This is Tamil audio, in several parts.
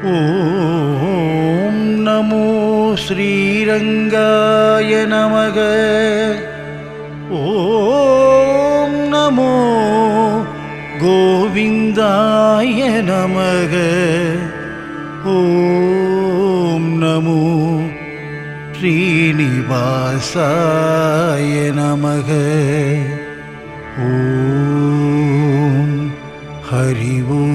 ஓம் நமோ ஸ்ரீரங்காய நமக. ஓம் நமோ கோவிந்தாய நமக. ஓம் நமோ ஸ்ரீனிவாசாய நமக. ஓம் ஹரி ஓம்.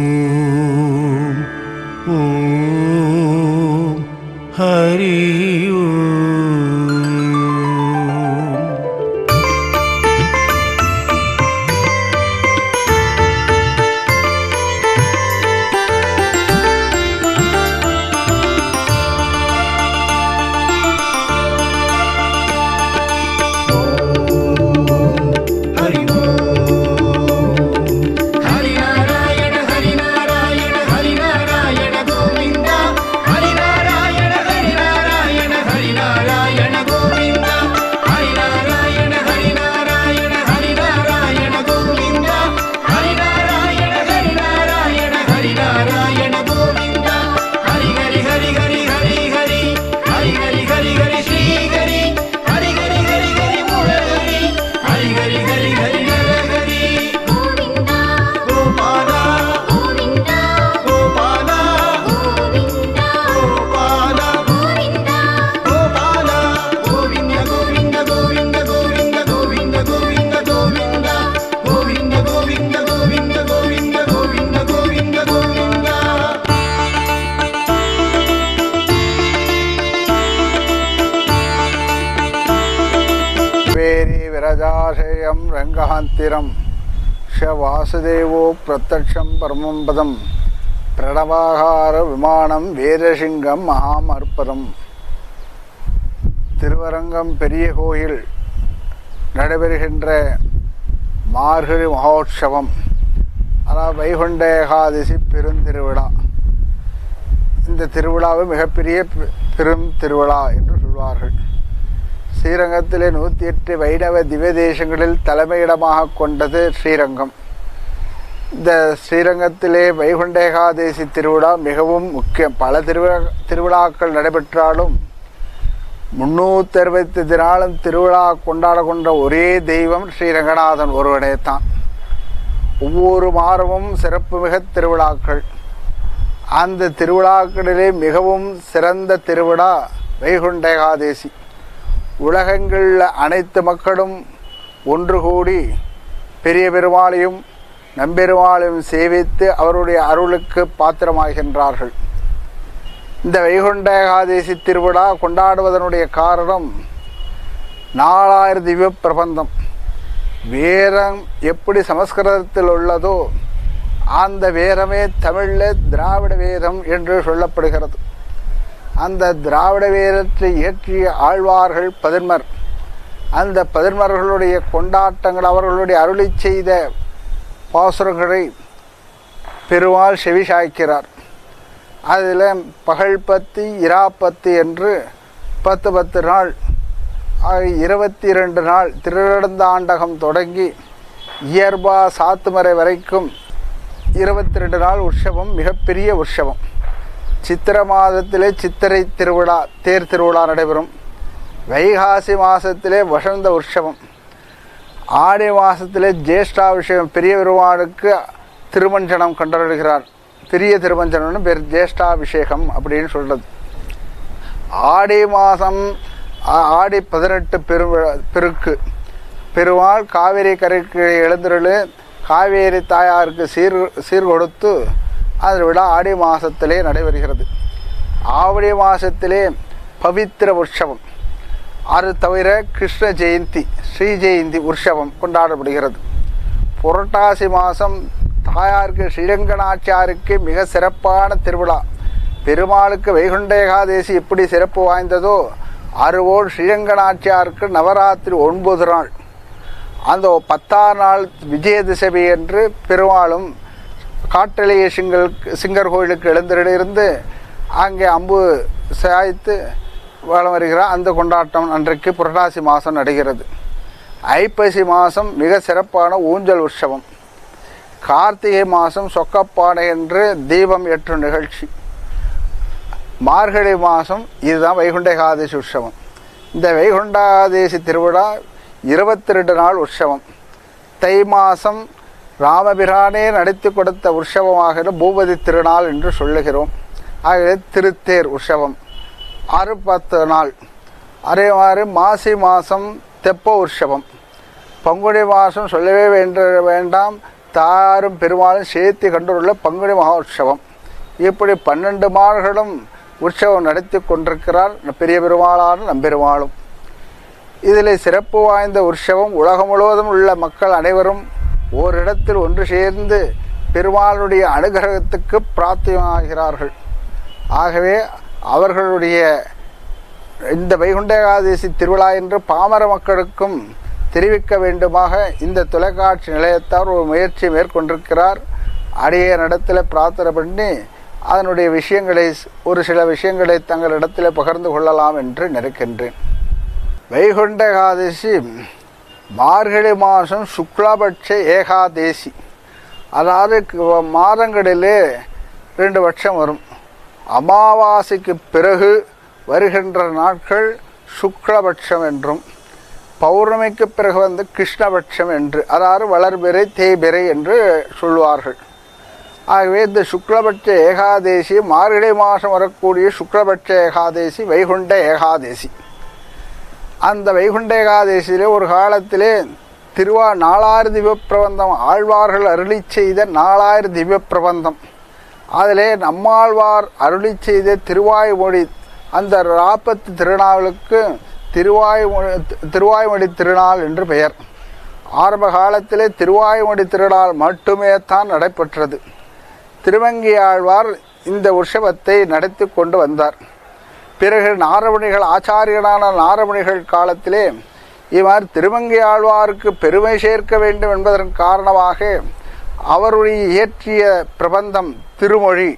ஓம் ஹரி ஓம். விரஜாசேயம் ரங்கஹாந்திரம் வாசுதேவோ பிரத்யக்ஷம் பரமம் பதம் பிரணவாகார விமானம் வேதசிங்கம் மகாமர்ப்பதம். திருவரங்கம் பெரிய கோயில் நடைபெறுகின்ற மார்கழி மகோற்சவம், அதாவது வைகுண்ட ஏகாதசி பெருந்திருவிழா. இந்த திருவிழாவை மிகப்பெரிய பெரும் திருவிழா என்று சொல்வார்கள். ஸ்ரீரங்கத்திலே 108 வைணவ திவ்ய தேசங்களில் தலைமையிடமாக கொண்டது ஸ்ரீரங்கம். இந்த ஸ்ரீரங்கத்திலே வைகுண்ட ஏகாதசி திருவிழா மிகவும் முக்கியம். பல திருவிழாக்கள் நடைபெற்றாலும் 365 நாளும் திருவிழா கொண்டாட கொண்ட ஒரே தெய்வம் ஸ்ரீரங்கநாதன் ஒருவனே தான். ஒவ்வொரு வாரமும் சிறப்புமிக திருவிழாக்கள். அந்த திருவிழாக்களிலே மிகவும் சிறந்த திருவிழா வைகுண்ட ஏகாதசி. உலகங்களில் அனைத்து மக்களும் ஒன்று கூடி பெரிய பெருமாளையும் நம்பெருமாளையும் சேவித்து அவருடைய அருளுக்கு பாத்திரமாகின்றார்கள். இந்த வைகுண்ட ஏகாதசி திருவிழா கொண்டாடுவதனுடைய காரணம் 4000 திவ்ய பிரபந்தம். வேதம் எப்படி சமஸ்கிருதத்தில் உள்ளதோ அந்த வேதமே தமிழில் திராவிட வேதம் என்று சொல்லப்படுகிறது. அந்த திராவிட வேதத்தை இயற்றிய ஆழ்வார்கள் 11. அந்த 11ர்களுடைய கொண்டாட்டங்கள், அவர்களுடைய அருளி செய்த பாசுரங்களை பெருமாள் செவிசாய்க்கிறார். அதில் பகல் பத்து இராப்பத்து என்று 10 நாள் 22 நாள் திருநடந்தாண்டகம் தொடங்கி இயற்பா சாத்துமறை வரைக்கும் 22 நாள் உற்சவம், மிகப்பெரிய உற்சவம். சித்திர மாதத்திலே சித்திரை திருவிழா, தேர் திருவிழா நடைபெறும். வைகாசி மாதத்திலே வசந்த உற்சவம். ஆடி மாதத்திலே ஜேஷ்டாபிஷேகம், பெரிய பெருமாளுக்கு திருமஞ்சனம் கண்டறிகிறார். பெரிய திருமஞ்சனம்னு பேர், ஜேஷ்டாபிஷேகம் அப்படின்னு சொல்கிறது. ஆடி மாதம் ஆடி 18 பெருக்கு பெருமாள் காவேரி கரைக்கு எழுந்தருளு காவேரி தாயாருக்கு சீர் கொடுத்து அந்த விழா ஆடி மாதத்திலே நடைபெறுகிறது. ஆவணி மாதத்திலே பவித்திர உற்சவம். அது தவிர கிருஷ்ண ஜெயந்தி, ஸ்ரீ ஜெயந்தி உற்சவம் கொண்டாடப்படுகிறது. புரட்டாசி மாதம் தாயாருக்கு ஸ்ரீரங்கநாச்சியாருக்கு மிக சிறப்பான திருவிழா. பெருமாளுக்கு வைகுண்ட ஏகாதசி எப்படி சிறப்பு வாய்ந்ததோ அதுபோல் ஸ்ரீரங்கநாச்சியாருக்கு நவராத்திரி 9 நாள். அந்த 10ஆம் நாள் விஜயதசமி என்று பெருமாளும் காட்டலைய சிங்கர் கோயிலுக்கு எழுந்தரிலிருந்து அங்கே அம்பு சாய்த்து வளம் வருகிறார். அந்த கொண்டாட்டம் அன்றைக்கு புரட்டாசி மாதம் நடைகிறது. ஐப்பசி மாதம் மிக சிறப்பான ஊஞ்சல் உற்சவம். கார்த்திகை மாதம் சொக்கப்பானை என்று தீபம் ஏற்றும் நிகழ்ச்சி. மார்கழி மாதம் இதுதான் வைகுண்ட ஏகாதசி உற்சவம். இந்த வைகுண்ட ஏகாதசி திருவிழா 22 நாள் உற்சவம். தை மாதம் ராமபிரானே நடத்தி கொடுத்த உற்சவமாக பூபதி திருநாள் என்று சொல்லுகிறோம். ஆகவே திருத்தேர் உற்சவம் 6-10 நாள். அதே மாதிரி மாசி மாதம் தெப்ப உற்சவம். பங்குனி மாதம் சொல்லவே வேண்டாம், தாயாரும் பெருமாளும் சேர்த்து கண்டுள்ள பங்குனி மகா உற்சவம். இப்படி 12 மாதங்களும் உற்சவம் நடத்தி கொண்டிருக்கிறார் பெரிய பெருமாளான நம்பெருமாளும். இதில் சிறப்பு வாய்ந்த உற்சவம். உலகம் முழுவதும் உள்ள மக்கள் அனைவரும் ஓரிடத்தில் ஒன்று சேர்ந்து பெருமாளுடைய அனுகிரகத்துக்கு பிரார்த்தனையாகிறார்கள். ஆகவே அவர்களுடைய இந்த வைகுண்ட ஏகாதசி திருவிழா என்று பாமர மக்களுக்கும் தெரிவிக்க வேண்டுமாக இந்த தொலைக்காட்சி நிலையத்தார் ஒரு முயற்சி மேற்கொண்டிருக்கிறார். அடிய இடத்துல பிரார்த்தனை பண்ணி அதனுடைய விஷயங்களை ஒரு சில விஷயங்களை தங்களிடத்தில் பகிர்ந்து கொள்ளலாம் என்று நினைக்கின்றேன். வைகுண்ட ஏகாதசி மார்கழி மாதம் சுக்லபட்ச ஏகாதேசி, அதாவது மாதங்களிலே 2 பட்சம் வரும். அமாவாசைக்கு பிறகு வருகின்ற நாட்கள் சுக்லபட்சம் என்றும், பௌர்ணமிக்கு பிறகு கிருஷ்ணபட்சம் என்று, அதாவது வளர்பிறை தேய்பிறை என்று சொல்வார்கள். ஆகவே இந்த சுக்லபட்ச ஏகாதேசி மார்கழி மாதம் வரக்கூடிய சுக்லபட்ச ஏகாதேசி வைகுண்ட ஏகாதேசி. அந்த வைகுண்ட ஏகாதேசியிலே ஒரு காலத்திலே நாலாயிர திவ்ய பிரபந்தம் ஆழ்வார்கள் அருளி செய்த 4000 திவ்ய பிரபந்தம், அதிலே நம்மாழ்வார் அருளி செய்த திருவாய்மொழி, அந்த ராப்பத்து திருநாளுக்கு திருவாய்மொழி திருநாள் என்று பெயர். ஆரம்ப காலத்திலே திருவாய்மொழி திருநாள் மட்டுமே தான் நடைபெற்றது. திருமங்கியாழ்வார் இந்த உற்சவத்தை நடத்தி கொண்டு வந்தார். பிறகு நாரமணிகள், ஆச்சாரியனான நாரமணிகள் காலத்திலே இவ்வாறு திருமங்கியாழ்வாருக்கு பெருமை சேர்க்க வேண்டும் என்பதன் காரணமாக அவருடைய இயற்றிய பிரபந்தம் திருமொழி.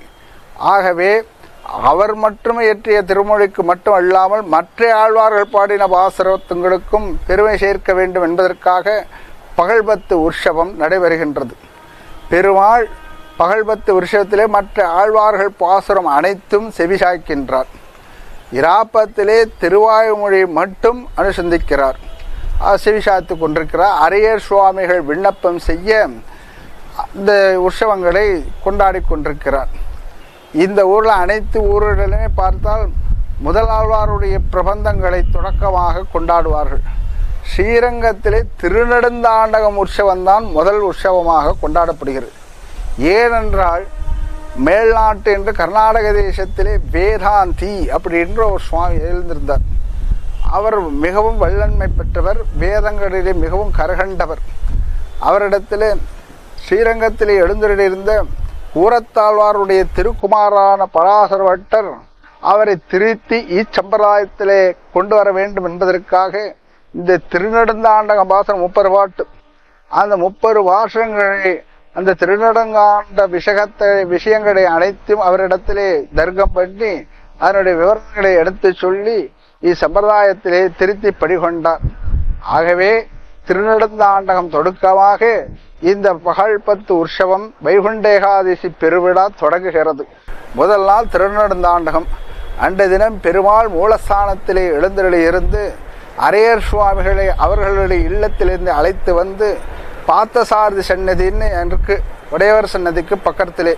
ஆகவே அவர் மட்டுமே இயற்றிய திருமொழிக்கு மட்டும் அல்லாமல் மற்ற ஆழ்வார்கள் பாடின பாசுரத்துங்களுக்கும் பெருமை சேர்க்க வேண்டும் என்பதற்காக பகல்பத்து உற்சவம் நடைபெறுகின்றது. பெருமாள் பகல்பத்து உற்சவத்திலே மற்ற ஆழ்வார்கள் பாசுரம் அனைத்தும் செவிசாய்க்கின்றார். இராப்பத்திலே திருவாய்மொழி மட்டும் அனுசந்திக்கிறார், செவிசாய்த்து கொண்டிருக்கிறார். அரையர் சுவாமிகள் விண்ணப்பம் செய்ய இந்த உற்சவங்களை கொண்டாடி கொண்டிருக்கிறார். இந்த ஊரில் அனைத்து ஊர்களிலுமே பார்த்தால் முதலாழ்வாருடைய பிரபந்தங்களை தொடக்கமாக கொண்டாடுவார்கள். ஸ்ரீரங்கத்திலே திருநெடுந்தாண்டகம் உற்சவம்தான் முதல் உற்சவமாக கொண்டாடப்படுகிறது. ஏனென்றால் மேல்நாட்டு என்று கர்நாடக தேசத்திலே வேதாந்தி அப்படின்ற ஒரு சுவாமி எழுந்திருந்தார். அவர் மிகவும் வல்லன்மை பெற்றவர், வேதங்களிலே மிகவும் கரகண்டவர். அவரிடத்திலே ஸ்ரீரங்கத்திலே எழுந்திருந்த கூரத்தாழ்வாருடைய திருக்குமாரான பராசர பட்டர் அவரை திருத்தி இச்சம்பிரதாயத்திலே கொண்டு வர வேண்டும் என்பதற்காக இந்த திருநெடுந்தாண்டக பாசனம் 30 பாட்டு, அந்த 30 பாசங்களை, அந்த திருநெடுங்காண்ட விஷயங்களை அனைத்தும் அவரிடத்திலே தர்க்கம் பண்ணி அதனுடைய விவரங்களை எடுத்து சொல்லி இச்சம்பிரதாயத்திலே திருத்தி படிகொண்டார். ஆகவே திருநெடுந்தாண்டகம் தொடக்கமாக இந்த பகல்பத்து உற்சவம் வைகுண்ட ஏகாதசி பெருவிழா தொடங்குகிறது. முதல் நாள் திருநெடுந்தாண்டகம். அன்றைய தினம் பெருமாள் மூலஸ்தானத்திலே எழுந்தருளியிருந்து அரையர் சுவாமிகளை அவர்களுடைய இல்லத்திலிருந்து அழைத்து வந்து பார்த்தசாரதி சன்னதின்னு இருக்கு, உடையவர் சன்னதிக்கு பக்கத்திலே,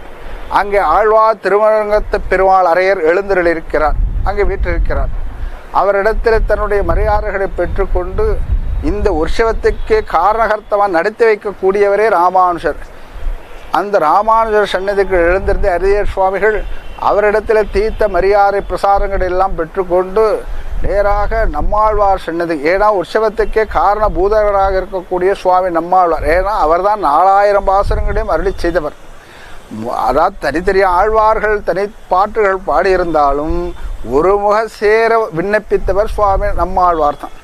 அங்கே ஆழ்வார் திருமரங்கத்து பெருமாள் அரையர் எழுந்தருளியிருக்கிறார், அங்கே வீற்றிருக்கிறார். அவரிடத்தில் தன்னுடைய மரியாதைகளை பெற்றுக்கொண்டு இந்த உற்சவத்துக்கு காரணகர்த்தமாக நடத்தி வைக்கக்கூடியவரே ராமானுஜர். அந்த ராமானுஜர் சன்னதிக்கு எழுந்திருந்த அரியர் சுவாமிகள் அவரிடத்தில் தீர்த்த மரியாதை பிரசாரங்கள் எல்லாம் பெற்றுக்கொண்டு நேராக நம்மாழ்வார் சன்னதி, ஏன்னா உற்சவத்துக்கே காரணபூதகராக இருக்கக்கூடிய சுவாமி நம்மாழ்வார், ஏன்னா அவர் தான் 4000 பாசுரங்களையும் அருளி செய்தவர். அதாவது தனித்தனி ஆழ்வார்கள் தனி பாட்டுகள் பாடியிருந்தாலும் ஒரு முக சேர விண்ணப்பித்தவர் சுவாமி நம்மாழ்வார் தான்.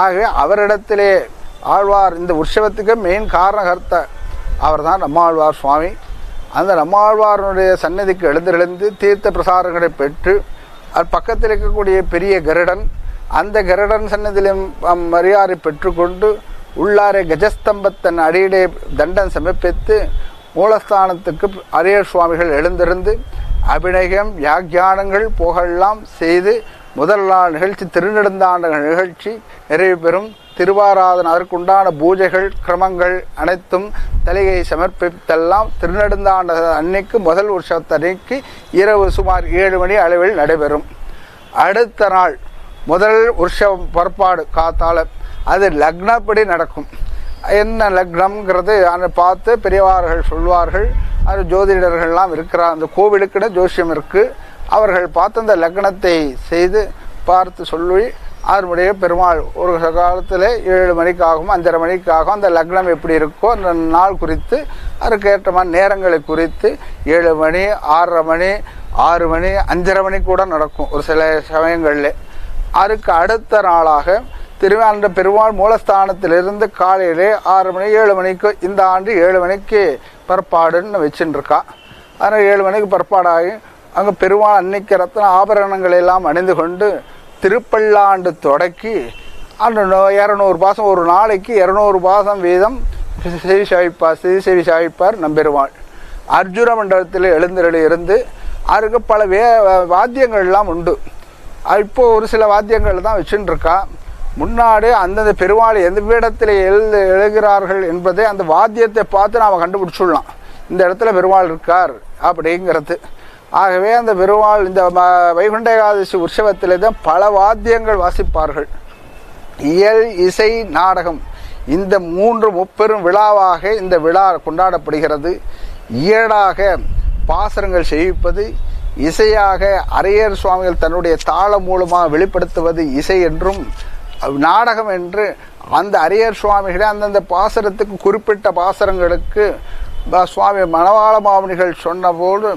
ஆகவே அவரிடத்திலே ஆழ்வார் இந்த உற்சவத்துக்கு மெயின் காரணகர்த்த அவர் தான் நம்மாழ்வார் சுவாமி. அந்த நம்மாழ்வாரனுடைய சன்னதிக்கு எழுந்திருந்து தீர்த்த பிரசாரங்களை பெற்று அது பக்கத்தில் இருக்கக்கூடிய பெரிய கருடன், அந்த கருடன் சன்னதியிலும் மரியாதை பெற்றுக்கொண்டு உள்ளாரே கஜஸ்தம்பத்தன் அடியிலே தண்டம் சமர்ப்பித்து மூலஸ்தானத்துக்கு அரியர் சுவாமிகள் எழுந்திருந்து அபிநயம் வியாக்கியானங்கள் போகெல்லாம் செய்து முதல் நாள் நிகழ்ச்சி திருநெடுந்தாண்டங்கள் நிகழ்ச்சி நிறைவு பெறும். திருவாராதன அதற்குண்டான பூஜைகள் கிரமங்கள் அனைத்தும் தலையை சமர்ப்பித்தெல்லாம் திருநெடுந்தாண்ட அன்னைக்கு முதல் உற்சவத்தன்னைக்கு இரவு சுமார் 7 மணி அளவில் நடைபெறும். அடுத்த நாள் முதல் உற்சவம் புறப்பாடு காத்தால அது லக்னப்படி நடக்கும். என்ன லக்னம்ங்கிறது அதை பார்த்து பெரியவார்கள் சொல்வார்கள். அது ஜோதிடர்கள்லாம் இருக்கிறார், அந்த கோவிலுக்குன்னு ஜோசியம் இருக்குது. அவர்கள் பார்த்து அந்த லக்னத்தை செய்து பார்த்து சொல்லி 6 மணியே பெருமாள் ஒரு காலத்தில் 7 மணிக்காகவும் 5:30 மணிக்காகவும் அந்த லக்னம் எப்படி இருக்கோ அந்த நாள் குறித்து அதுக்கு ஏற்ற மாதிரி நேரங்களை குறித்து 7 மணி 6:30 மணி 6 மணி 5:30 மணி கூட நடக்கும் ஒரு சில சமயங்களில். அதுக்கு அடுத்த நாளாக அந்த பெருமாள் மூலஸ்தானத்திலிருந்து காலையிலே 6 மணி 7 மணிக்கு இந்த ஆண்டு 7 மணிக்கு பற்பாடுன்னு வச்சுட்டு இருக்கா. அதனால் 7 மணிக்கு பற்பாடாகி அங்கே பெருமாள் அன்னைக்கு ரத்ன ஆபரணங்களை எல்லாம் அணிந்து கொண்டு திருப்பல்லாண்டு தொடக்கி அந்த 200 பாசம் ஒரு நாளைக்கு 200 பாசம் வீதம் செவி சாய்ப்பார் நம்பெருமாள். அர்ஜுன மண்டலத்தில் எழுந்தருளி இருந்து அதுக்கு பல வாத்தியங்கள்லாம் உண்டு. இப்போ ஒரு சில வாத்தியங்கள் தான் வச்சுட்டு இருக்கா. முன்னாடி அந்தந்த பெருமாள் எந்த பீடத்தில் எழுகிறார்கள் என்பதை அந்த வாத்தியத்தை பார்த்து நாம் கண்டுபிடிச்சுடலாம், இந்த இடத்துல பெருமாள் இருக்கார் அப்படிங்கிறது. ஆகவே அந்த பெருமாள் இந்த வைகுண்ட ஏகாதசி உற்சவத்திலே தான் பல வாத்தியங்கள் வாசிப்பார்கள். இயல் இசை நாடகம் இந்த 3 முப்பெரும் விழாவாக இந்த விழா கொண்டாடப்படுகிறது. இயலாக பாசரங்கள் செய்விப்பது, இசையாக அரையர் சுவாமிகள் தன்னுடைய தாளம் மூலமாக வெளிப்படுத்துவது இசை என்றும், நாடகம் என்று அந்த அரையர் சுவாமிகளே அந்தந்த பாசரத்துக்கு குறிப்பிட்ட பாசரங்களுக்கு சுவாமி மணவாள மாமுனிகள் சொன்னபோது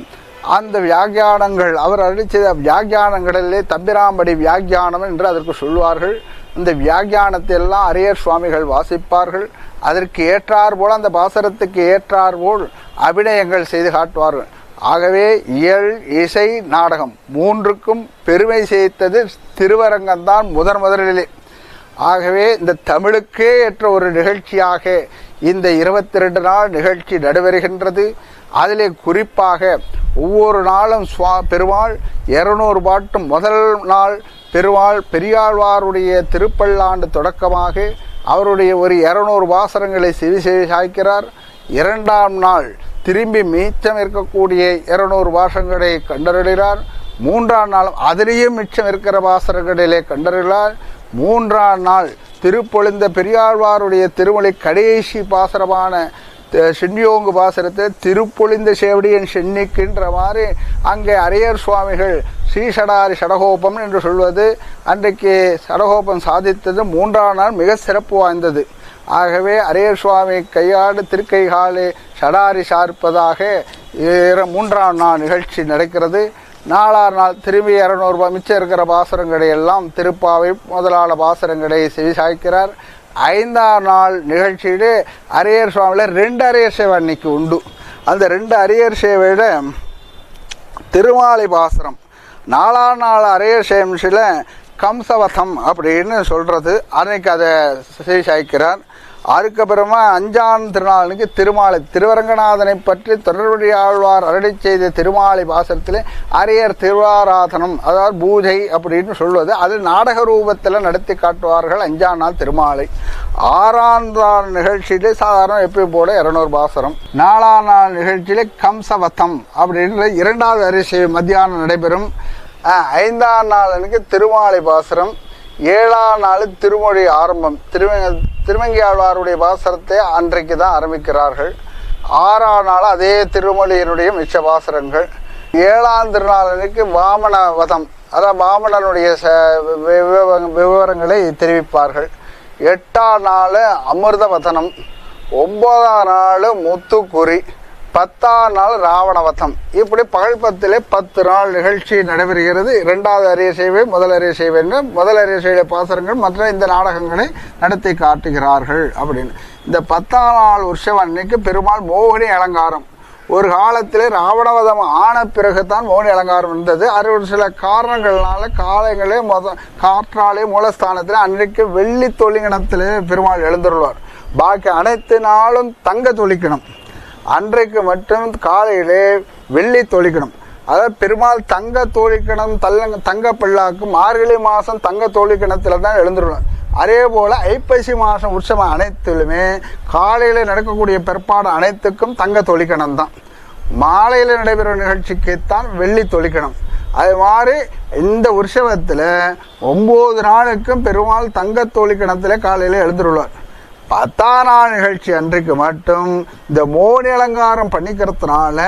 அந்த வியாக்கியானங்கள் அவர் அளித்த வியாக்கியானங்களிலே தம்பிராம்படி வியாக்கியானம் என்று அதற்கு சொல்வார்கள். அந்த வியாக்கியானத்தை எல்லாம் அரையர் சுவாமிகள் வாசிப்பார்கள். அதற்கு ஏற்றார் போல் அந்த பாசரத்துக்கு ஏற்றார் போல் அபிநயங்கள் செய்து காட்டுவார்கள். ஆகவே இயல் இசை நாடகம் 3க்கும் பெருமை சேர்த்தது திருவரங்கம்தான் முதலிலே. ஆகவே இந்த தமிழுக்கே ஏற்ற ஒரு நிகழ்ச்சியாக இந்த 22 நாள் நிகழ்ச்சி நடைபெறுகின்றது. அதிலே குறிப்பாக ஒவ்வொரு நாளும் பெருமாள் 200 பாட்டும் முதல் நாள் பெருமாள் பெரியாழ்வாருடைய திருப்பல்லாண்டு தொடக்கமாக அவருடைய ஒரு 200 வாசகங்களை செவி சாய்க்கிறார். 2ஆம் நாள் திரும்பி மீச்சம் இருக்கக்கூடிய 200 வாசகங்களை கண்டறிகிறார். 3ஆம் நாளும் அதிலேயும் மிச்சம் இருக்கிற வாசகங்களிலே கண்டறிகிறார். 3ஆம் நாள் திருப்பொழிந்த பெரியாழ்வாருடைய திருமொழி கடைசி பாசரமான சென்னியோங்கு பாசரத்தை திருப்பொழிந்த சேவடியன் சென்னிக்குன்ற மாதிரி அங்கே அரையர் சுவாமிகள் ஸ்ரீஷடாரி சடகோபம் என்று சொல்வது அன்றைக்கு சடகோபம் சாதித்தது 3ஆம் நாள் மிக சிறப்பு வாய்ந்தது. ஆகவே அரையர் சுவாமி கையாடு திருக்கைகாலே சடாரி சார்ப்பதாக 3ஆம் நாள் நிகழ்ச்சி நடக்கிறது. 4ஆம் நாள் திரும்பி 200 மிச்சம் இருக்கிற பாசரங்களை எல்லாம் திருப்பாவை முதலான பாசரங்களை செவி சாய்க்கிறார். 5ஆம் நாள் நிகழ்ச்சியிலே அரையர் சுவாமியில் 2 அரையர் சேவை அன்னைக்கு உண்டு. அந்த 2 அரையர் சேவையில திருமாலை பாசரம் 4ஆம் நாள் அரையர் சேமிச்சில் கம்சவதம் அப்படின்னு சொல்கிறது அன்னைக்கு அதை செவி சாய்க்கிறார். அதுக்கப்புறமா 5ஆம் திருநாளுக்கு திருமாலை திருவரங்கநாதனை பற்றி தொடர்புடைய ஆழ்வார் அருளி செய்த திருமாலை பாசனத்தில் அரையர் திருவாராதனம் அதாவது பூஜை அப்படின்னு சொல்வது அது நாடக ரூபத்தில் நடத்தி காட்டுவார்கள். 5ஆம் நாள் திருமாலை. 6ஆம் நாள் நிகழ்ச்சியிலே சாதாரண எப்பயும் போல 200 பாசனம். 4ஆம் நாள் நிகழ்ச்சியிலே கம்சவதம் அப்படின்னு 2வது அரிசி மத்தியானம் நடைபெறும். 5ஆம் நாளுக்கு திருமாலை பாசனம். 7ஆம் நாள் திருமொழி ஆரம்பம். திருமங்கி ஆழ்வாருடைய பாசரத்தை அன்றைக்கு தான் ஆரம்பிக்கிறார்கள். 6ஆம் நாள் அதே திருமொழியினுடைய மிச்ச பாசரங்கள். 7ஆம் திருநாளுக்கு வாமன வதம் அதாவது வாமனனுடைய விவரங்களை தெரிவிப்பார்கள். 8ஆம் நாள் அமிர்த வதனம். 9ஆம் நாள் முத்துக்குறி. 10ஆம் நாள் ராவணவதம். இப்படி பகல் 10லே 10 நாள் நிகழ்ச்சி நடைபெறுகிறது. 2வது அரிய சேவை முதல் அரிய சேவை என்று முதல் அரிய சேவை பாசரங்கள் மற்ற இந்த நாடகங்களை நடத்தி காட்டுகிறார்கள். அப்படின்னு இந்த 10ஆம் நாள் உற்சவம் அன்னைக்கு பெருமாள் மோகினி அலங்காரம். ஒரு காலத்தில் ராவணவதம் ஆன பிறகுதான் மோகினி அலங்காரம் இருந்தது. அது ஒரு சில காரணங்கள்னால காலங்களே காற்றாலே மூலஸ்தானத்தில் அன்றைக்கு வெள்ளி தொழிகணத்திலே பெருமாள் எழுந்துள்ளார். பாக்கி அனைத்து நாளும் தங்க தொழிக்கணும். அன்றைக்கு மட்டும் காலையிலே வெள்ளி தொழிக்கணும். அதாவது பெருமாள் தங்க தோழிக்கணம் தங்க பிள்ளாக்கு மார்கழி மாதம் தங்க தோழிக்கணத்தில் தான் எழுந்துருவார். அதே போல் ஐப்பசி மாதம் உற்சவம் அனைத்திலுமே காலையில் நடக்கக்கூடிய பிற்பாடு அனைத்துக்கும் தங்க தொழிக்கணம் தான். மாலையில் நடைபெறும் நிகழ்ச்சிக்குத்தான் வெள்ளி தொழிக்கணம். அது மாதிரி இந்த உற்சவத்தில் 9 நாளுக்கும் பெருமாள் தங்க தொழிக்கணத்தில் காலையில் எழுந்துருவார். 10ஆம் நாள் நிகழ்ச்சி அன்றைக்கு மட்டும் இந்த மோனி அலங்காரம் பண்ணிக்கிறதுனால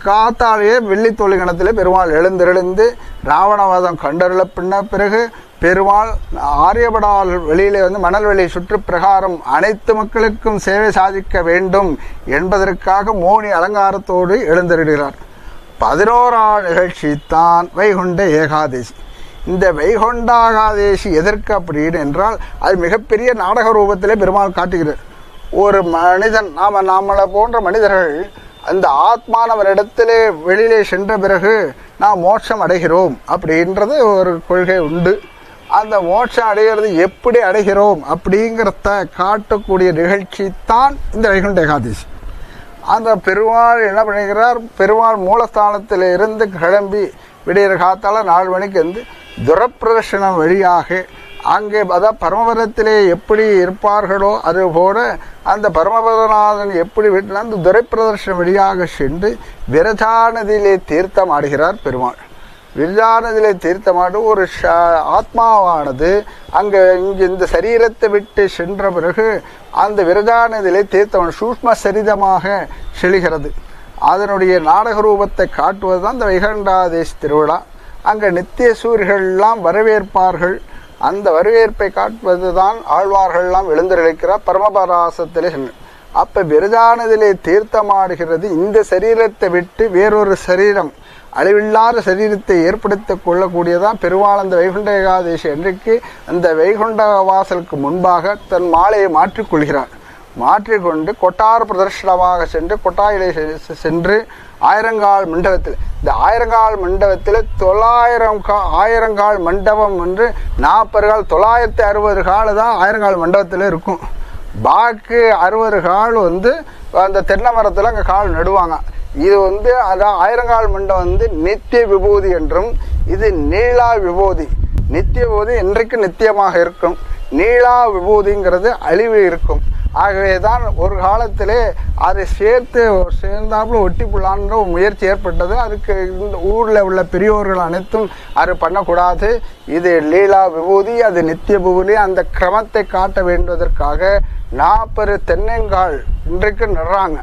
காத்தாலேயே வெள்ளி தொழிகணத்தில் பெருமாள் எழுந்து ராவணவாதம் கண்டருள பிறகு பெருமாள் ஆரியபடால் வெளியிலே மணல் வெளி சுற்று பிரகாரம் அனைத்து மக்களுக்கும் சேவை சாதிக்க வேண்டும் என்பதற்காக மோனி அலங்காரத்தோடு எழுந்திருக்கிறார். 11ஆம் நிகழ்ச்சி தான் வைகுண்ட ஏகாதசி. இந்த வைகுண்ட ஏகாதசி எதற்கு அப்படின்னு என்றால் அது மிகப்பெரிய நாடக ரூபத்திலே பெருமாள் காட்டுகிறார். ஒரு மனிதன் நம்மளை போன்ற மனிதர்கள் அந்த ஆத்மானவரிடத்திலே வெளியிலே சென்ற பிறகு நாம் மோட்சம் அடைகிறோம் அப்படின்றது ஒரு கொள்கை உண்டு. அந்த மோட்சம் அடைகிறது எப்படி அடைகிறோம் அப்படிங்கிறத காட்டக்கூடிய நிகழ்ச்சி தான் இந்த வைகுண்ட ஏகாதசி. அந்த பெருமாள் என்ன பண்ணுகிறார், பெருமாள் மூலஸ்தானத்தில் இருந்து கிளம்பி விடியற் காத்தால 4 மணிக்கு வந்து துரப்பிரதர்ஷனம் வழியாக அங்கே அதாவது பரமபதத்திலே எப்படி இருப்பார்களோ அதுபோல அந்த பரமபதநாதன் எப்படி விட்டு அந்த துரைப்பிரதர்ஷனம் வழியாக சென்று விரஜா நதியிலே தீர்த்தம் ஆடுகிறார் பெருமாள். விரஜா நதியிலே தீர்த்தமாடு ஒரு ஆத்மாவானது அங்கே இந்த சரீரத்தை விட்டு சென்ற பிறகு அந்த விரஜா நதியிலே தீர்த்தம் சூக்ஷ்ம சரிதமாக செல்கிறது. அதனுடைய நாடக ரூபத்தை காட்டுவது தான் இந்த வைகுண்டாதேசி திருவிழா. அங்கே நித்திய சூரியர்கள்லாம் வரவேற்பார்கள். அந்த வரவேற்பை காட்டுவது தான் ஆழ்வார்கள்லாம் எழுந்திருக்கிறார் பரமபராசத்திலே சென்று. அப்போ விரஜானதிலே தீர்த்தமாடுகிறது. இந்த சரீரத்தை விட்டு வேறொரு சரீரம் அழிவில்லாத சரீரத்தை ஏற்படுத்திக் கொள்ளக்கூடியதான் பெருமாள். அந்த வைகுண்ட ஏகாதசி அன்றைக்கு அந்த வைகுண்ட வாசலுக்கு முன்பாக தன் மாலையை மாற்றிக்கொள்கிறார். மாற்றிக்கொண்டு கொட்டார பிரதர்ஷனமாக சென்று கொட்டாயிலே சென்று ஆயிரங்கால் மண்டபத்தில் இந்த ஆயிரங்கால் மண்டபத்தில் 1000 மண்டபம் என்று 40 கால் 960 கால் தான் ஆயிரங்கால் மண்டபத்தில் இருக்கும். பாக்கி 60 கால் அந்த தென்னை மரத்தில் அங்கே கால் நடுவாங்க. இது அதான் ஆயிரங்கால் மண்டபம் நித்திய விபூதி என்றும் இது நீளா விபூதி. நித்திய விபூதி என்றைக்கு நித்தியமாக இருக்கும், நீளா விபூதிங்கிறது அழிவு இருக்கும். ஆகவே தான் ஒரு காலத்திலே அதை சேர்ந்தாப்புல ஒட்டி புள்ளான்ற ஒரு முயற்சி ஏற்பட்டது. அதுக்கு இந்த ஊரில் உள்ள பெரியோர்கள் அனைத்தும் அது பண்ணக்கூடாது, இது லீலா விபூதி, அது நித்திய விபூதி, அந்த கிரமத்தை காட்ட வேண்டுவதற்காக 40 தென்னங்கால் இன்றைக்கு நடுறாங்க.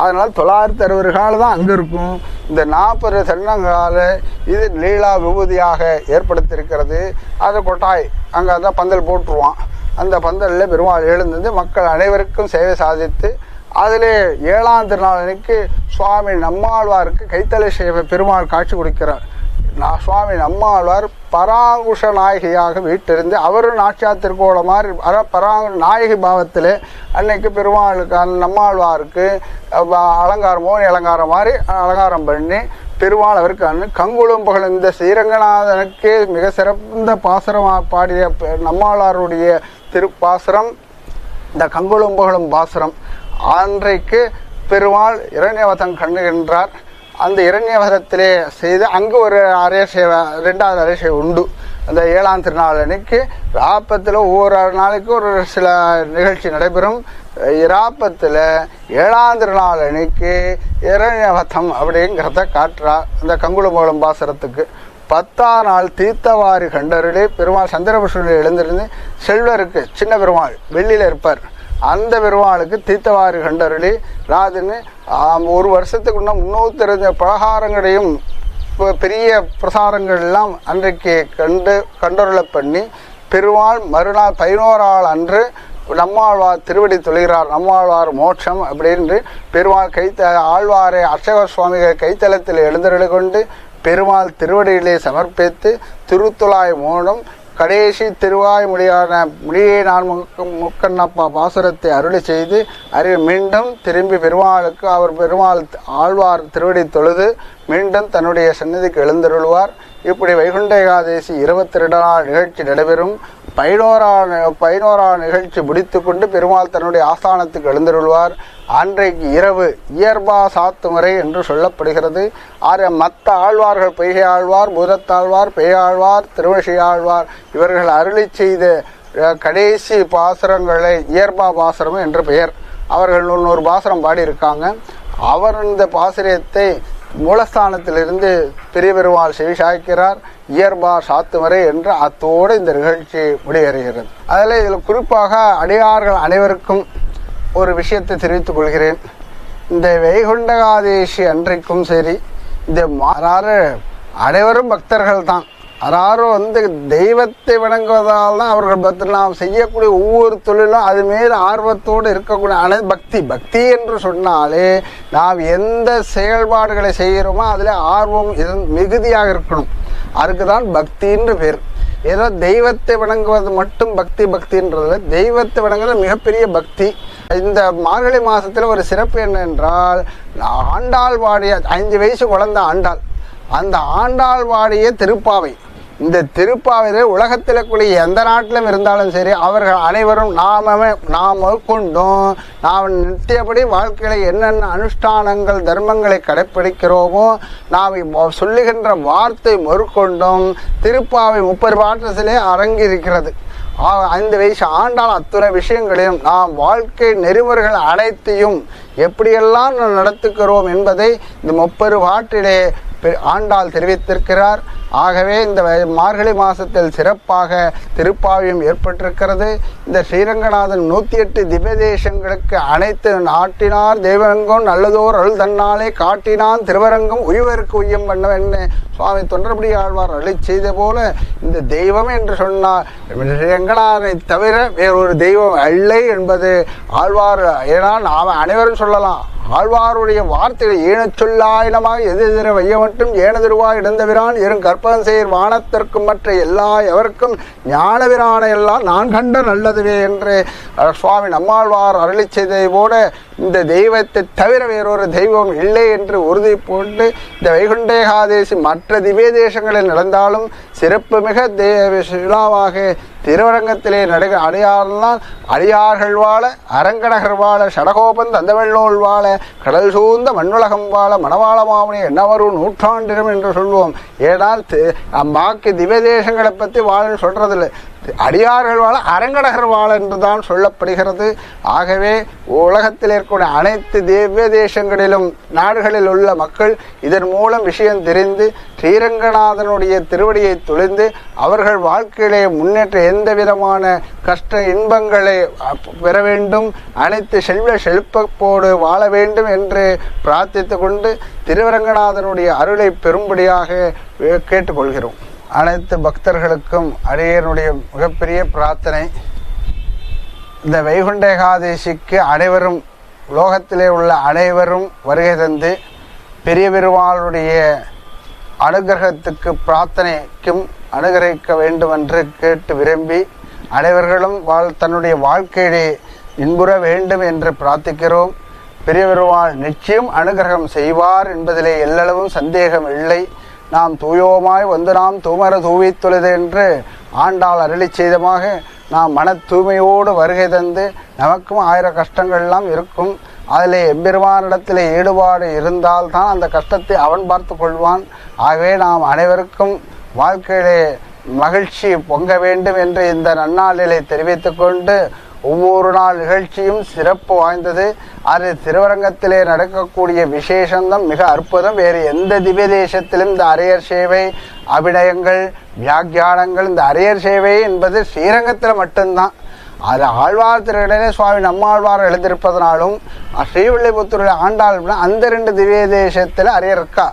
அதனால் 960 கால் தான் அங்கே இருக்கும். இந்த 40 தென்னங்கால் இது லீலா விபூதியாக ஏற்படுத்தியிருக்கிறது. அதை கொட்டாய் அங்கே தான் பந்தல் போட்டுருவான். அந்த பந்தலில் பெருமாள் எழுந்து மக்கள் அனைவருக்கும் சேவை சாதித்து அதிலே 7ஆம் திருநாள் அன்னைக்கு சுவாமி நம்மாழ்வாருக்கு கைத்தலை சேவை பெருமாள் காட்சி கொடுக்கிறார். சுவாமி நம்மாழ்வார் பராங்குஷ நாயகியாக வீட்டிருந்து அவரும் நாச்சியார் திருக்கோள மாதிரி நாயகி பாவத்தில் அன்னைக்கு பெருமாளுக்கு நம்மாழ்வாருக்கு அலங்காரம் மோனி அலங்காரம் மாதிரி அலங்காரம் பண்ணி பெருமாள் அவருக்கு கங்குளும் புகழ் இந்த ஸ்ரீரங்கநாதனுக்கு மிக சிறந்த பாசுரமாக பாடிய நம்மாழ்வாருடைய திருப்பாசுரம் இந்த கங்குளும் புகழும் பாசுரம். அன்றைக்கு பெருமாள் இரண்யவதம் கண்டுகின்றார். அந்த இரண்யவதத்திலே செய்து அங்கு ஒரு அரையசேவை 2வது அரையசேவை உண்டு. அந்த 7ஆம் திருநாள் அன்னைக்கு ராப்பத்தில் ஒவ்வொரு நாளைக்கு ஒரு சில நிகழ்ச்சி நடைபெறும். இராப்பத்தில் 7ஆம் திருநாள் அன்னைக்கு இரண்யவதம் அப்படிங்கிறத காட்டுறார் அந்த கங்குளமோளம் பாசரத்துக்கு. 10ஆம் நாள் தீர்த்தவாரி கண்டருளே பெருமாள் சந்திரபுஷ்ணனில் எழுந்திருந்து செல்வருக்கு சின்ன பெருமாள் வெள்ளியில் இருப்பார். அந்த பெருமாளுக்கு தீர்த்தவாரி கண்டருளி ராஜன்னு ஒரு வருஷத்துக்கு முன்னே 302 பலகாரங்களையும் பெரிய பிரசாரங்கள் எல்லாம் அன்றைக்கு கண்டருளை பண்ணி பெருமாள் மறுநாள் 11ஆம் அன்று நம்மாழ்வார் திருவடி தொழுகிறார். நம்மாழ்வார் மோட்சம் அப்படின்னு பெருமாள் ஆழ்வாரை அர்ச்சக சுவாமிகள் கைத்தலத்தில் எழுந்தருளை கொண்டு பெருமாள் திருவடியிலே சமர்ப்பித்து திருத்துழாய் மூலம் கடைசி திருவாய் முடியை நான் முக்கண்ணப்பா பாசுரத்தை அருளி செய்து மீண்டும் திரும்பி பெருமாளுக்கு பெருமாள் ஆழ்வார் திருவடி தொழுது மீண்டும் தன்னுடைய சன்னதிக்கு எழுந்தருள்வார். இப்படி வைகுண்ட ஏகாதசி 22 நாள் நிகழ்ச்சி நடைபெறும். 11ஆம் நிகழ்ச்சி முடித்து கொண்டு பெருமாள் தன்னுடைய ஆஸ்தானத்துக்கு எழுந்தருள்வார். அன்றைக்கு இரவு இயற்பா சாத்துமுறை என்று சொல்லப்படுகிறது. மற்ற ஆழ்வார்கள் பொய்கை ஆழ்வார், பூதத்தாழ்வார், பேயாழ்வார், திருவசி ஆழ்வார் இவர்கள் அருளி செய்த கடைசி பாசுரங்களை இயற்பா பாசுரம் என்று பெயர். அவர்கள் 100 பாசுரம் பாடியிருக்காங்க. அவர் இந்த பாசுரத்தை மூலஸ்தானத்திலிருந்து பெரிய பெருமாள் செவிசாய்க்கிறார். இயற்பா சாத்துமுறை என்று அத்தோடு இந்த நிகழ்ச்சி முடிவடைகிறது. அதில் இதில் குறிப்பாக அடியார்கள் அனைவருக்கும் ஒரு விஷயத்தை தெரிவித்துக் கொள்கிறேன். இந்த வைகுண்டகாதேசி அன்றைக்கும் சரி, இந்த அனைவரும் பக்தர்கள் தான். அறாரும் தெய்வத்தை வணங்குவதால் தான் அவர்கள் பக்தர். நாம் செய்யக்கூடிய ஒவ்வொரு தொழிலும் அது மேல் ஆர்வத்தோடு இருக்கக்கூடிய பக்தி என்று சொன்னாலே நாம் எந்த செயல்பாடுகளை செய்கிறோமோ அதில் ஆர்வம் மிகுதியாக இருக்கணும். அதுக்கு தான் பக்தின்னு பேர். ஏதோ தெய்வத்தை வணங்குவது மட்டும் பக்தின்றதுல தெய்வத்தை வணங்குறது மிகப்பெரிய பக்தி. இந்த மார்கழி மாதத்தில் ஒரு சிறப்பு என்னென்றால், ஆண்டாள் பாடிய 5 வயசு குழந்தை ஆண்டாள், அந்த ஆண்டாள் பாடிய திருப்பாவை. இந்த திருப்பாவையில் உலகத்தில் கூடிய எந்த நாட்டிலும் இருந்தாலும் சரி, அவர்கள் அனைவரும் நாம் கொண்டும் நாம் நித்தியபடி வாழ்க்கையில என்னென்ன அனுஷ்டானங்கள் தர்மங்களை கடைப்பிடிக்கிறோமோ நாம் சொல்லுகின்ற வார்த்தை மறுக்கொண்டும் திருப்பாவை 30 பாட்டிலே அரங்கியிருக்கிறது. 5 வயசு ஆண்டாள் அத்துணை விஷயங்களையும் நாம் வாழ்க்கை நெறிமுறைகள் அனைத்தையும் எப்படியெல்லாம் நடத்துக்கிறோம் என்பதை இந்த 30 பாட்டிலே ஆண்டாள் தெரிவித்திருக்கிறார். ஆகவே இந்த மார்கழி மாதத்தில் சிறப்பாக திருப்பாவையும் ஏற்பட்டிருக்கிறது. இந்த ஸ்ரீரங்கநாதன் 108 திவ்ய தேசங்களுக்கு அனைத்து நாட்டினார் தெய்வரங்கம் நல்லதோர் அருள் தன்னாலே காட்டினான் திருவரங்கம் உய்வருக்கு உய்யம் பண்ணவென்னு சுவாமி தொண்டர்படி ஆழ்வார் அருளி செய்த போல, இந்த தெய்வம் என்று சொன்னார் ஸ்ரீரங்கநாதனை தவிர வேறொரு தெய்வம் இல்லை என்பது ஆழ்வார். ஏனால் நாம் அனைவரும் சொல்லலாம், ஆழ்வாருடைய வார்த்தைகள் ஈனச் சொல்லாயினமாக எதிர வைய மட்டும் ஏனதிருவாய் இடந்தவிரான் எரும் கற்பகம் செய்ய வானத்திற்கும் மற்ற எல்லா எவருக்கும் ஞானவிரான எல்லாம் நான் கண்ட நல்லதுவே என்று சுவாமி நம்மாழ்வார் அருளி செய்ததை போல இந்த தெய்வத்தை தவிர வேறொரு தெய்வம் இல்லை என்று உறுதி போட்டு இந்த வைகுண்டேகாதேசி மற்ற திவ்ய தேசங்களில் நடந்தாலும் சிறப்பு மிக விழாவாக திருவரங்கத்திலே அடியார்கள் வாழ அரங்கநகர் வாழ சடகோபன் தந்தவெள்ளோல் வாழ கடல் சூழ்ந்த மண்ணுலகம் வாழ மணவாள மாமணி என்னவரும் 100 என்று சொல்வோம். ஏனால் பாக்கி திவ்ய தேசங்களை பற்றி வாழன்னு சொல்றதில்லை, அடியார்கள் வாழ அரங்கநகர் வாழ என்றுதான் சொல்லப்படுகிறது. ஆகவே உலகத்தில் இருக்கக்கூடிய அனைத்து திவ்ய தேசங்களிலும் நாடுகளில் உள்ள மக்கள் இதன் மூலம் விஷயம் தெரிந்து ஸ்ரீரங்கநாதனுடைய திருவடியை தொழுந்து அவர்கள் வாழ்க்கையிலே முன்னேற்ற எந்த விதமான கஷ்ட இன்பங்களை பெற வேண்டும், அனைத்து செல்வப்போடு வாழ வேண்டும் என்று பிரார்த்தித்து கொண்டு திருவரங்கநாதனுடைய அருளை பெறும்படியாக கேட்டுக்கொள்கிறோம். அனைத்து பக்தர்களுக்கும் அடியனுடைய மிகப்பெரிய பிரார்த்தனை, இந்த வைகுண்ட ஏகாதேசிக்கு அனைவரும் லோகத்திலே உள்ள அனைவரும் வருகை தந்து பெரிய பெருமாளுடைய அனுகிரகத்துக்கு பிரார்த்தனைக்கும் அனுகிரகிக்க வேண்டும் என்று கேட்டு விரும்பி அனைவர்களும் தன்னுடைய வாழ்க்கையிலே இன்புற வேண்டும் என்று பிரார்த்திக்கிறோம். பெரிய பெருமாள் நிச்சயம் அனுகிரகம் செய்வார் என்பதிலே எல்லளவும் சந்தேகம் இல்லை. நாம் தூயோமாய் வந்து நாம் தூமர தூவித்துள்ளது என்று ஆண்டாள் அருளி செய்தமாக நாம் மன தூய்மையோடு வருகை தந்து நமக்கும் 1000 கஷ்டங்கள்லாம் இருக்கும். அதில் எம்பெருமானிடத்தில் ஈடுபாடு இருந்தால்தான் அந்த கஷ்டத்தை அவன் பார்த்து கொள்வான். ஆகவே நாம் அனைவருக்கும் வாழ்க்கையிலே மகிழ்ச்சி பொங்க வேண்டும் என்று இந்த நன்னாளிலே தெரிவித்து கொண்டு ஒவ்வொரு நாள் நிகழ்ச்சியும் சிறப்பு வாய்ந்தது. அது திருவரங்கத்திலே நடக்கக்கூடிய விசேஷந்தம் மிக அற்புதம். வேறு எந்த திவ்ய தேசத்திலும் இந்த அரையர் சேவை அபிநயங்கள் வியாக்கியானங்கள் இந்த அரையர் சேவை என்பது ஸ்ரீரங்கத்தில் மட்டும்தான். அது ஆழ்வார் திருடனே சுவாமி நம்மாழ்வார் எழுதியிருப்பதனாலும் ஸ்ரீவில்லிபுத்தூரில் ஆண்டாள் அந்த 2 திவ்ய தேசத்தில் அரையர் இருக்கா.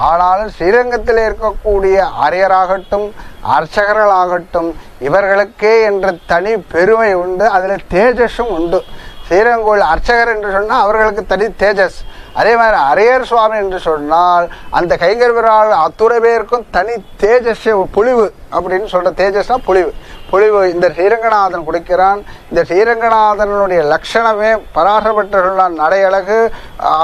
ஆனாலும் ஸ்ரீரங்கத்தில் இருக்கக்கூடிய அரையராகட்டும் அர்ச்சகர்களாகட்டும் இவர்களுக்கே என்ற தனி பெருமை உண்டு, அதில் தேஜஸும் உண்டு. ஸ்ரீரங்கோயில் அர்ச்சகர் என்று சொன்னால் அவர்களுக்கு தனி தேஜஸ். அதே மாதிரி அரையர் சுவாமி என்று சொன்னால் அந்த கைங்கர்வரால் அத்துறை பேருக்கும் தனி தேஜஸ் பொலிவு அப்படின்னு சொல்கிற தேஜஸ்னா பொலிவு இந்த ஸ்ரீரங்கநாதன் கொடுக்கிறான். இந்த ஸ்ரீரங்கநாதனுடைய லட்சணமே பராசரப்பட்டவர்களான் நடையழகு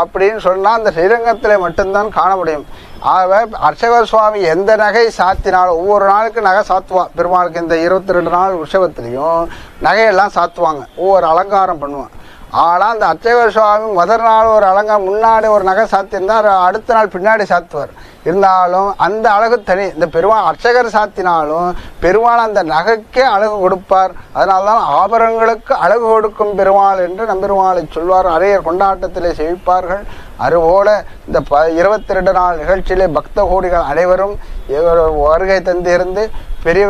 அப்படின்னு சொன்னால் அந்த ஸ்ரீரங்கத்தில் மட்டும்தான் காண முடியும். ஆகவே அர்ச்சகர் சுவாமி எந்த நகை சாத்தினாலும் ஒவ்வொரு நாளுக்கு நகை சாத்துவான் பெருமாளுக்கு. இந்த 22 நாள் உற்சவத்துலேயும் நகையெல்லாம் சாத்துவாங்க, ஒவ்வொரு அலங்காரம் பண்ணுவான். ஆனால் அந்த அர்ச்சகர் சுவாமி முதல் நாள் ஒரு அலங்காரம் முன்னாடி ஒரு நகை சாத்தியிருந்தால் அடுத்த நாள் பின்னாடி சாத்துவார். இருந்தாலும் அந்த அழகு தனி. இந்த பெருமாள் அர்ச்சகர் சாத்தினாலும் பெருமாள் அந்த நகைக்கே அழகு கொடுப்பார். அதனால தான் ஆபரணங்களுக்கு அழகு கொடுக்கும் பெருமாள் என்று நம்பெருமாளை சொல்வார். அரையர் கொண்டாட்டத்திலே செவிப்பார்கள். அதுபோல இந்த 22 நாள் நிகழ்ச்சியிலே பக்த கோடிகள் அனைவரும் வருகை தந்திருந்து பெரிய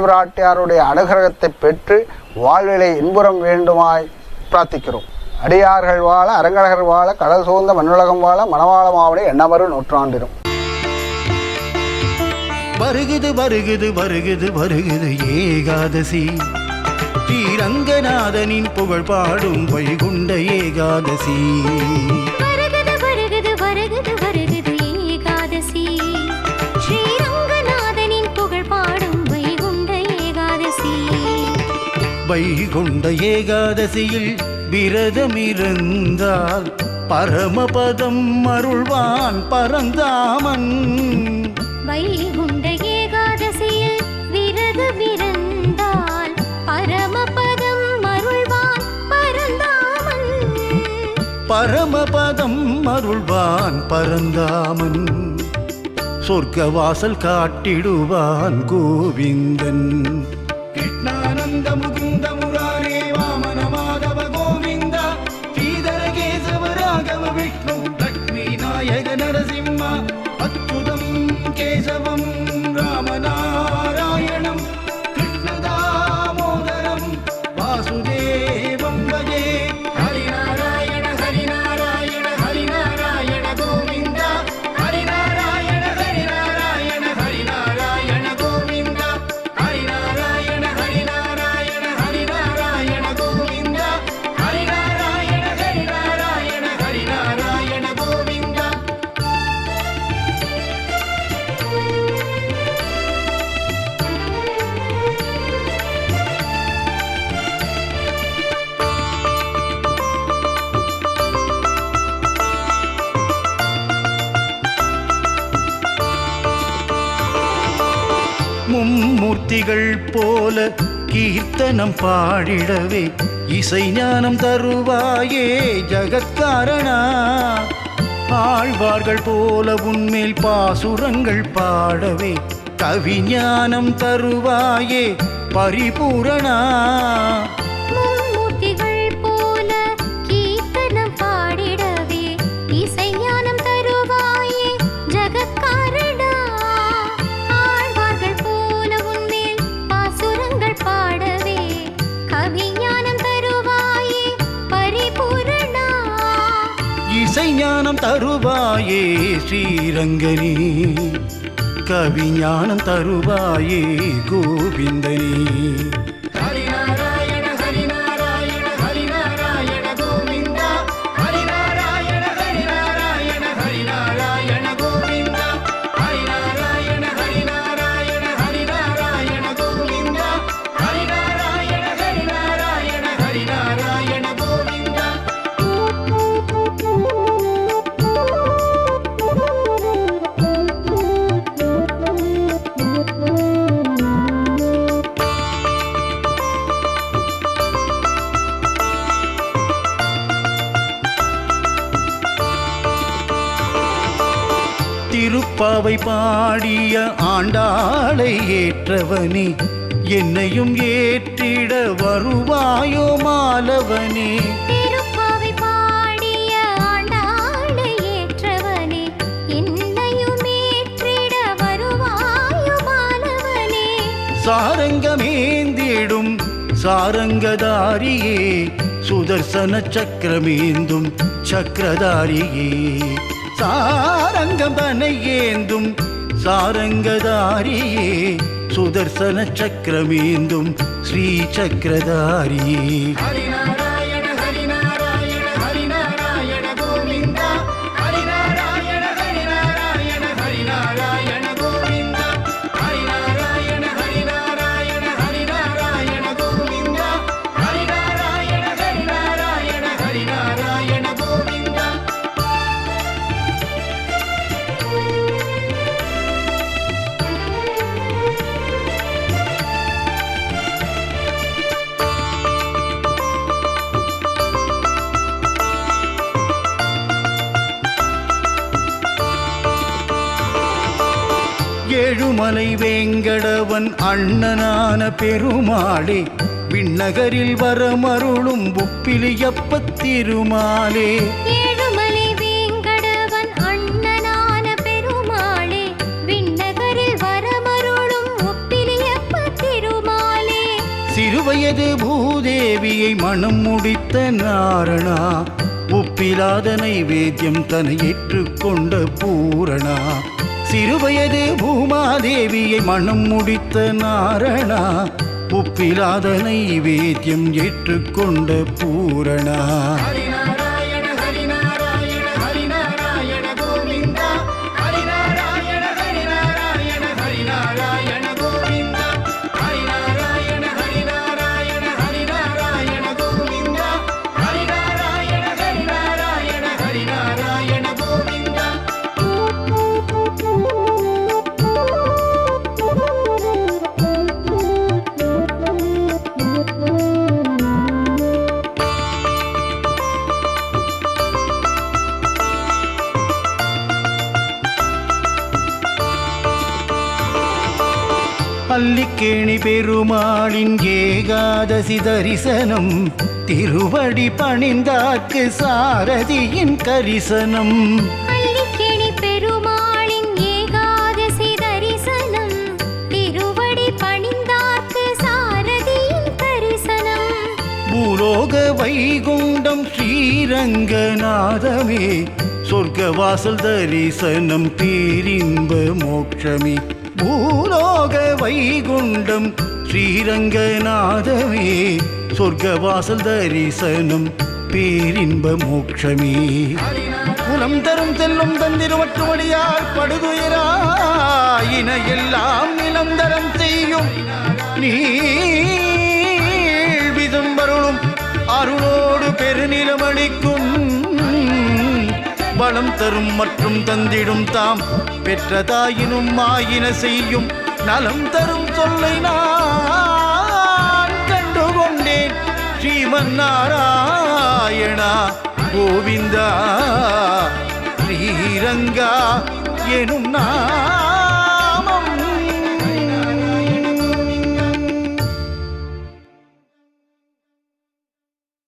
பிராட்டியாருடைய அனுகிரகத்தை பெற்று வாழ்விலை இன்புறம் வேண்டுமாய் பிரார்த்திக்கிறோம். அடியார்கள் வாழ, அரங்கழகர் வாழ, கடல் சூழ்ந்த மண்ணுலகம் வாழ, மணவாள மாவனை எண்ணமறு நூற்றாண்டிடும். வருகுது வருகுது வருகுது வருகுது ஏகாதசி, ஸ்ரீரங்கநாதனின் புகழ் பாடும் வைகுண்ட ஏகாதசி. வருகுது வருகுது வருகுது வருகுது ஏகாதசி, ஸ்ரீரங்கநாதனின் புகழ் பாடும் வைகுண்ட ஏகாதசி. வைகுண்ட ஏகாதசியில் விரதமிருந்தால் பரமபதம் அருள்வான் பரந்தாமன். வைகுண்ட ஏகாதசியில் விரதமிருந்தால் பரமபதம் அருள்வான் பரந்தாமன். பரமபதம் அருள்வான் பரந்தாமன். சொர்க்கவாசல் காட்டிடுவான் கோவிந்தன். கிருஷ்ணானந்த முகுந்த முராரே வாமன மாதவ கோவிந்த, ஸ்ரீதர கேசவ ராகவ விஷ்ணு லக்ஷ்மி நாயக நரசிம்மா, அச்சுதம் கேசவம் ராமநாராயணம் கிருஷ்ணதாமோதரம் வாசுதேவம் பஜே. ஹரிநாராயண ஹரிநாராயண ஹரிநாராயண கோவிந்த, ஹரிநாராயண ஹரிநாராயண ஹரிநாராயண கோவிந்த, ஹரிநாராயண ஹரிநாராயண ஹரிநாராயண கோவிந்த, ஹரிநாராயண ஹரிநாராயண ஹரிநாராயண கோவிந்த. மும்மூர்த்திகள் போல கீர்த்தனம் பாடிடவே இசை ஞானம் தருவாயே ஜகத்காரணா. ஆழ்வார்கள் போல உன்மேல் பாசுரங்கள் பாடவே கவிஞானம் தருவாயே பரிபூரணா. மும்மூர்த்திகள் போல கீர்த்தனம் பாடிடவே இசை ஞானம் தருவாயே ஜகத்காரணா. ஆழ்வார்கள் போல உன்மேல் பாசுரங்கள் பாடவே கவிஞானம் தருவாயே பரிபூரணா. இசை ஞானம் தருவாயே ஸ்ரீரங்கனே, கவிஞானம் தருவாயே கோவிந்தனே. ஹரிநாராயண ஹரிநாராயண ஹரிநாராயண கோவிந்த, ஹரிநாராயண ஹரிநாராயண ஹரிநாராயண கோவிந்த, ஹரிநாராயண ஹரிநாராயண ஹரிநாராயண கோவிந்த, ஹரிநாராயண ஹரிநாராயண ஹரிநாராயண கோவிந்த. திருப்பாவை பாடிய ஆண்டாளை ஏற்றவனே, என்னையும் ஏற்றிட வருவாயோ மாலவனே. திருப்பாவை பாடிய ஆண்டாளை ஏற்றவனே, என்னையும் ஏற்றிட வருவாயோ மாலவனே. சாரங்கமேந்திடும் சாரங்கதாரியே, சுதர்சன சக்கரமேந்தும் சக்கரதாரியே. சாரங்கம் தனை ஏந்தும் சாரங்கதாரியே, சுதர்சன சக்கரமேந்தும் ஸ்ரீ சக்கரதாரியே. ஹரிநாராயண ஹரிநாராயண ஹரிநாராயண கோவிந்த, ஹரிநாராயண ஹரிநாராயண ஹரிநாராயண கோவிந்த, ஹரிநாராயண ஹரிநாராயண ஹரிநாராயண கோவிந்த, ஹரிநாராயண ஹரிநாராயண ஹரிநாராயண கோவிந்த. ஏழுமலை வேங்கடவன் அண்ணனான பெருமாளே விண்ணகரில் வரமருளும் ஒப்பிலியப்பத் திருமாலே ஏழுமலை வேங்கடவன் அண்ணனான பெருமாளே விண்ணகரில் வரமருளும் ஒப்பிலியப்பத் திருமாலே சிறுவயது பூதேவியை மனம் முடித்த நாரணா ஒப்பிலாத நைவேத்தியம் தன்னை ஏற்றுக்கொண்ட பூரணா சிறுவயது பூமாதேவியை மனம் முடித்த நாரணா ஒப்பிலாத நைவேத்தியம் ஏற்றுக்கொண்ட பூரணா அல்லிக்கேணி பெருமாளின் ஏகாதசி தரிசனம் திருவடி பணிந்தார்க்கு சாரதியின் கரிசனம் அல்லிக்கேணி பெருமாளின் ஏகாதசி தரிசனம் திருவடி பணிந்தார்க்கு சாரதியின் கரிசனம் பூலோக வைகுண்டம் ஸ்ரீரங்கநாதமே சொர்க்கவாசல் தரிசனம் பேரின்ப மோட்சமே பூலோக வைகுண்டம் ஸ்ரீரங்கநாதமே சொர்க்கவாசல் தரிசனம் பேரின்ப மோட்சமே புலம் தரும் செல்லும் தந்திருமற்றுமடியார் படுதுயராயின எல்லாம் நிலந்தரம் செய்யும் நீழ்விதும்பருளும் அருளோடு பெருநிலமளிக்கும் பலம் தரும் மற்றும் தந்திடும் தாம் பெற்றதாயினும் ஆயின செய்யும் நலம் தரும் சொல்லை நான் கண்டுகொண்டேன் ஸ்ரீமன் நாராயணா கோவிந்தா ஸ்ரீரங்கா எனும் நான்